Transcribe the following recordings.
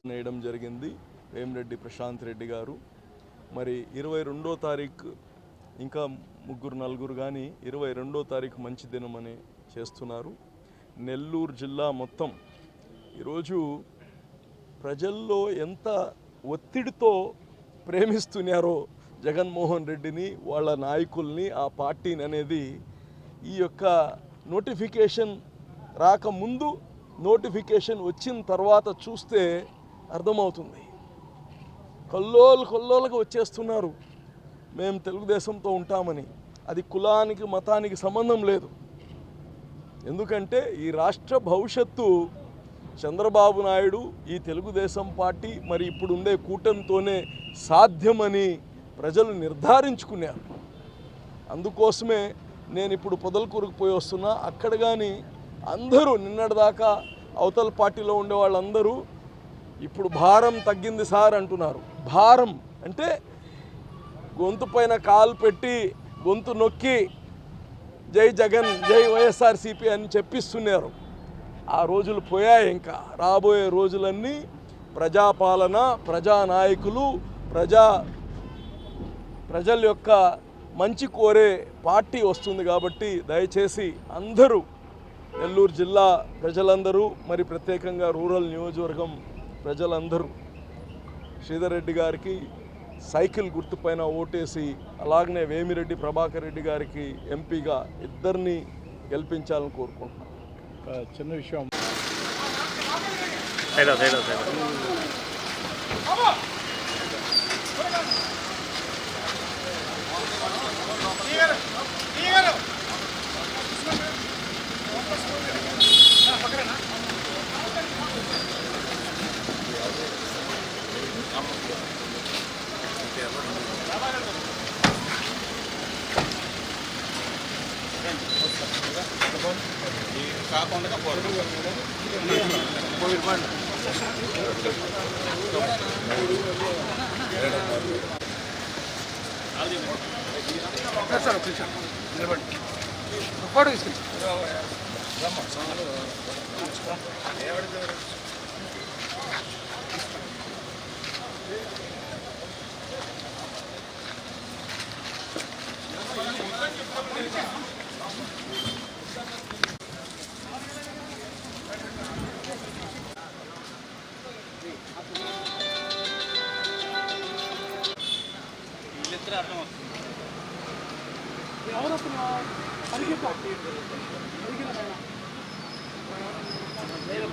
నేయడం జరిగింది వేమిరెడ్డి ప్రశాంత్ రెడ్డి గారు. మరి 22వ తారీఖు ఇంకా ముగ్గురు నలుగురు కానీ 22వ తారీఖు మంచి దినమని చేస్తున్నారు. నెల్లూరు జిల్లా మొత్తం ఈరోజు ప్రజల్లో ఎంత ఒత్తిడితో ప్రేమిస్తున్నారో జగన్మోహన్ రెడ్డిని, వాళ్ళ నాయకుల్ని, ఆ పార్టీని అనేది ఈ యొక్క నోటిఫికేషన్ రాకముందు, నోటిఫికేషన్ వచ్చిన తర్వాత చూస్తే అర్థమవుతుంది. కొల్లోలుగా వచ్చేస్తున్నారు మేము తెలుగుదేశంతో ఉంటామని. అది కులానికి మతానికి సంబంధం లేదు. ఎందుకంటే ఈ రాష్ట్ర భవిష్యత్తు చంద్రబాబు నాయుడు, ఈ తెలుగుదేశం పార్టీ, మరి ఇప్పుడు ఉండే కూటమితోనే సాధ్యమని ప్రజలు నిర్ధారించుకున్నారు. అందుకోసమే నేను ఇప్పుడు పొదలకూరుకు పోయి వస్తున్నా. అక్కడ కానీ అందరూ నిన్నటిదాకా అవతల పార్టీలో ఉండే వాళ్ళందరూ ఇప్పుడు భారం తగ్గింది సార్ అంటున్నారు. భారం అంటే గొంతు పైన కాలు పెట్టి గొంతు నొక్కి జై జగన్, జై వైఎస్ఆర్సీపీ అని చెప్పిస్తున్నారు. ఆ రోజులు పోయాయి. ఇంకా రాబోయే రోజులన్నీ ప్రజాపాలన, ప్రజానాయకులు, ప్రజల యొక్క మంచి కోరే పార్టీ వస్తుంది. కాబట్టి దయచేసి అందరూ, నెల్లూరు జిల్లా ప్రజలందరూ, మరి ప్రత్యేకంగా రూరల్ నియోజకవర్గం ప్రజలందరూ శ్రీధర్ రెడ్డి గారికి సైకిల్ గుర్తుపైన ఓటేసి, అలాగనే వేమిరెడ్డి ప్రభాకర్ రెడ్డి గారికి ఎంపీగా ఇద్దరిని గెలిపించాలని కోరుకుంటున్నాను. చిన్న విషయం,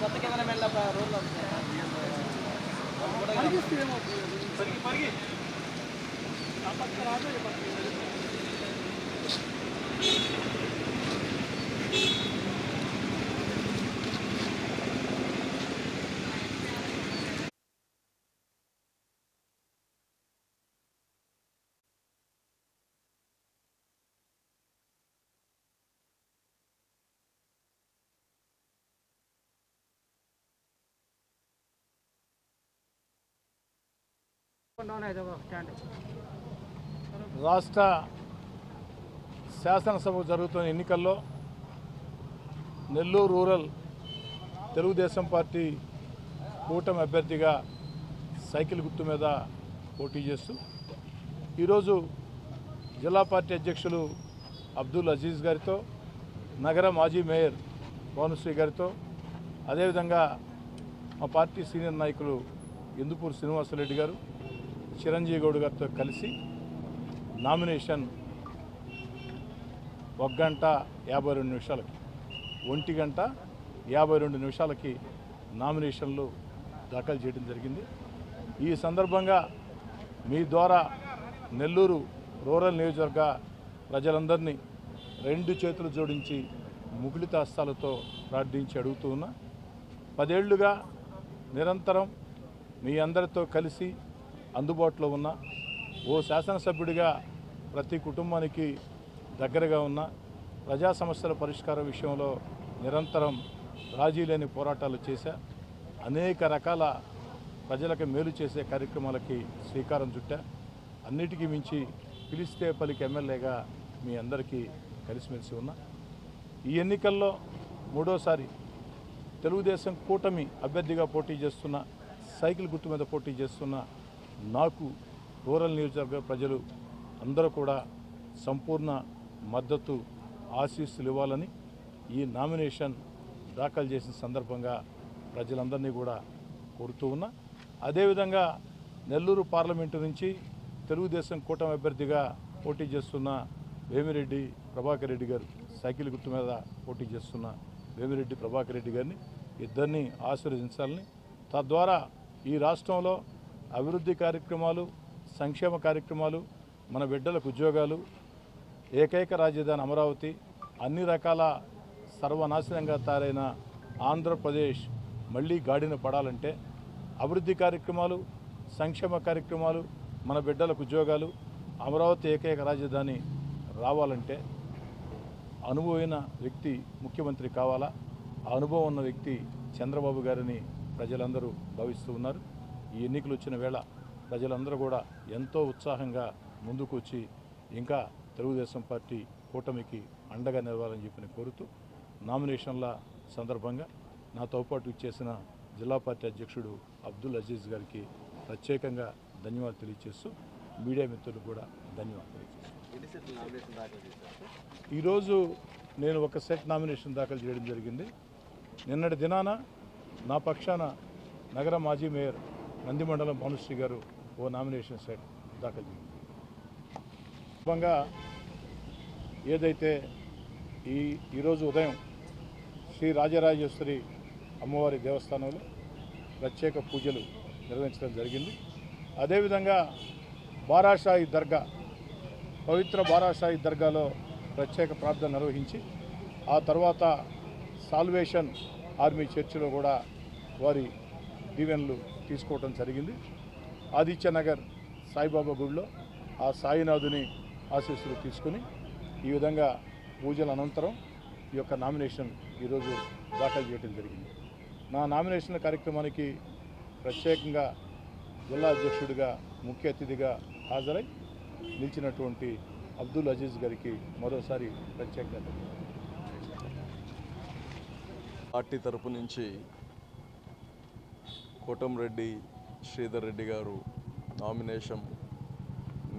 కొత్త కెమెరామెన్ల రోల్ రాష్ట్ర శాసనసభ జరుగుతున్న ఎన్నికల్లో నెల్లూరు రూరల్ తెలుగుదేశం పార్టీ కూటమి అభ్యర్థిగా సైకిల్ గుర్తు మీద పోటీ చేస్తూ ఈరోజు జిల్లా పార్టీ అధ్యక్షులు అబ్దుల్ అజీజ్ గారితో, నగర మాజీ మేయర్ భానుశ్రీ గారితో, అదేవిధంగా మా పార్టీ సీనియర్ నాయకులు ఇందుపూర్ శ్రీనివాసరెడ్డి గారు, చిరంజీవి గౌడ్ గారితో కలిసి నామినేషన్ 1 గంట 52 నిమిషాలకి 1 గంట 52 నిమిషాలకి నామినేషన్లు దాఖలు చేయడం జరిగింది. ఈ సందర్భంగా మీ ద్వారా నెల్లూరు రూరల్ నియోజకవర్గ ప్రజలందరినీ 2 చేతులు జోడించి ముకుళిత హస్తాలతో ప్రార్థించి అడుగుతూ ఉన్నా. 10 ఏళ్లుగా నిరంతరం మీ అందరితో కలిసి అందుబాటులో ఉన్న ఓ శాసనసభ్యుడిగా ప్రతి కుటుంబానికి దగ్గరగా ఉన్న, ప్రజా సమస్యల పరిష్కార విషయంలో నిరంతరం రాజీ లేని పోరాటాలు చేశా. అనేక రకాల ప్రజలకు మేలు చేసే కార్యక్రమాలకి శ్రీకారం చుట్టా. అన్నిటికీ మించి పిలిస్తే పలికి ఎమ్మెల్యేగా మీ అందరికీ కలిసిమెలిసి ఉన్నా. ఈ ఎన్నికల్లో 3వసారి తెలుగుదేశం కూటమి అభ్యర్థిగా పోటీ చేస్తున్న, సైకిల్ గుర్తు మీద పోటీ చేస్తున్న నాకు రూరల్ నియోజకవర్గ ప్రజలు అందరూ కూడా సంపూర్ణ మద్దతు ఆశీస్సులు ఇవ్వాలని ఈ నామినేషన్ దాఖలు చేసిన సందర్భంగా ప్రజలందరినీ కూడా కోరుతూ ఉన్నా. అదేవిధంగా నెల్లూరు పార్లమెంటు నుంచి తెలుగుదేశం కూటమి అభ్యర్థిగా పోటీ చేస్తున్న వేమిరెడ్డి ప్రభాకర్ రెడ్డి గారు, సైకిల్ గుర్తు మీద పోటీ చేస్తున్న వేమిరెడ్డి ప్రభాకర్ రెడ్డి గారిని ఇద్దరిని ఆశీర్వదించాలని, తద్వారా ఈ రాష్ట్రంలో అభివృద్ధి కార్యక్రమాలు, సంక్షేమ కార్యక్రమాలు, మన బిడ్డలకు ఉద్యోగాలు, ఏకైక రాజధాని అమరావతి, అన్ని రకాల సర్వనాశనంగా తయారైన ఆంధ్రప్రదేశ్ మళ్ళీ గాడిన పడాలంటే అభివృద్ధి కార్యక్రమాలు, సంక్షేమ కార్యక్రమాలు, మన బిడ్డలకు ఉద్యోగాలు, అమరావతి ఏకైక రాజధాని రావాలంటే అనుభవమైన వ్యక్తి ముఖ్యమంత్రి కావాలా. ఆ అనుభవం ఉన్న వ్యక్తి చంద్రబాబు గారిని ప్రజలందరూ భావిస్తూ ఉన్నారు. ఈ ఎన్నికలు వచ్చిన వేళ ప్రజలందరూ కూడా ఎంతో ఉత్సాహంగా ముందుకు వచ్చి ఇంకా తెలుగుదేశం పార్టీ కూటమికి అండగా నిలవాలని చెప్పి కోరుతూ నామినేషన్ల సందర్భంగా నాతో పాటు ఇచ్చేసిన జిల్లా పార్టీ అధ్యక్షుడు అబ్దుల్ అజీజ్ గారికి ప్రత్యేకంగా ధన్యవాదాలు తెలియజేస్తూ మీడియా మిత్రులకు కూడా ధన్యవాదాలు తెలియజేస్తాను. ఈరోజు నేను ఒక సెట్ నామినేషన్ దాఖలు చేయడం జరిగింది. నిన్నటి దినాన నా పక్షాన నగర మాజీ మేయర్ నందిమండలం భానుశ్రీ గారు ఓ నామినేషన్ సెట్ దాఖలు చేసింది. ఏదైతే ఈరోజు ఉదయం శ్రీ రాజరాజేశ్వరి అమ్మవారి దేవస్థానంలో ప్రత్యేక పూజలు నిర్వహించడం జరిగింది. అదేవిధంగా బారాషాయి దర్గా, పవిత్ర బారాషాయి దర్గాలో ప్రత్యేక ప్రార్థన నిర్వహించి ఆ తర్వాత సాల్వేషన్ ఆర్మీ చర్చిలో కూడా వారి దీవెనలు తీసుకోవడం జరిగింది. ఆదిత్యనగర్ సాయిబాబా గుడిలో ఆ సాయినాథుని ఆశీస్సులు తీసుకుని ఈ విధంగా పూజల అనంతరం ఈ యొక్క నామినేషన్ ఈరోజు దాఖలు చేయడం జరిగింది. నా నామినేషన్ కార్యక్రమానికి ప్రత్యేకంగా జిల్లా అధ్యక్షుడిగా ముఖ్య అతిథిగా హాజరై నిలిచినటువంటి అబ్దుల్ అజీజ్ గారికి మరోసారి ప్రత్యేకంగా పార్టీ తరపు నుంచి కోటంరెడ్డి శ్రీధర్ రెడ్డి గారు నామినేషన్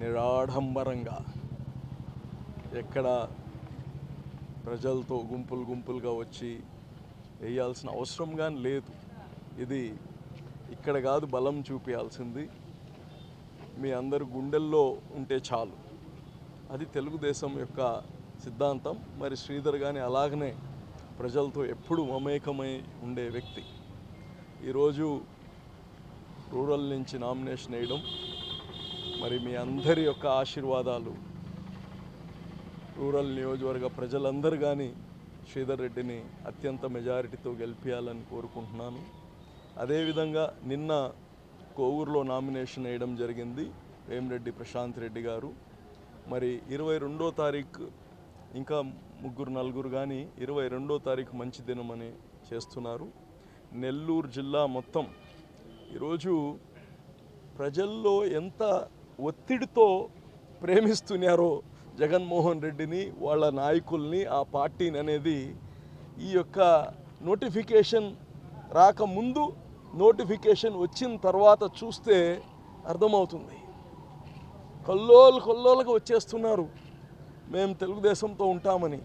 నిరాడంబరంగా, ఎక్కడ ప్రజలతో గుంపులుగా వచ్చి వేయాల్సిన అవసరం కానీ లేదు. ఇది ఇక్కడ కాదు బలం చూపించాల్సింది, మీ అందరు గుండెల్లో ఉంటే చాలు. అది తెలుగుదేశం యొక్క సిద్ధాంతం. మరి శ్రీధర్ కానీ అలాగనే ప్రజలతో ఎప్పుడు మమేకమై ఉండే వ్యక్తి. ఈరోజు రూరల్ నుంచి నామినేషన్ వేయడం, మరి మీ అందరి యొక్క ఆశీర్వాదాలు, రూరల్ నియోజకవర్గ ప్రజలందరూ కానీ శ్రీధర్ రెడ్డిని అత్యంత మెజారిటీతో గెలిపించాలని కోరుకుంటున్నాను. అదేవిధంగా నిన్న కోవూరులో నామినేషన్ వేయడం జరిగింది వేమిరెడ్డి ప్రశాంత్ రెడ్డి గారు. మరి 22వ తారీఖు ఇంకా 3-4 కానీ 22వ తారీఖు మంచి దినమని చేస్తున్నారు. నెల్లూరు జిల్లా మొత్తం ఈరోజు ప్రజల్లో ఎంత ఒత్తిడితో ప్రేమిస్తున్నారో జగన్మోహన్ రెడ్డిని, వాళ్ళ నాయకుల్ని, ఆ పార్టీని అనేది ఈ యొక్క నోటిఫికేషన్ రాకముందు, నోటిఫికేషన్ వచ్చిన తర్వాత చూస్తే అర్థమవుతుంది. కొల్లోలుగా వచ్చేస్తున్నారు మేము తెలుగుదేశంతో ఉంటామని.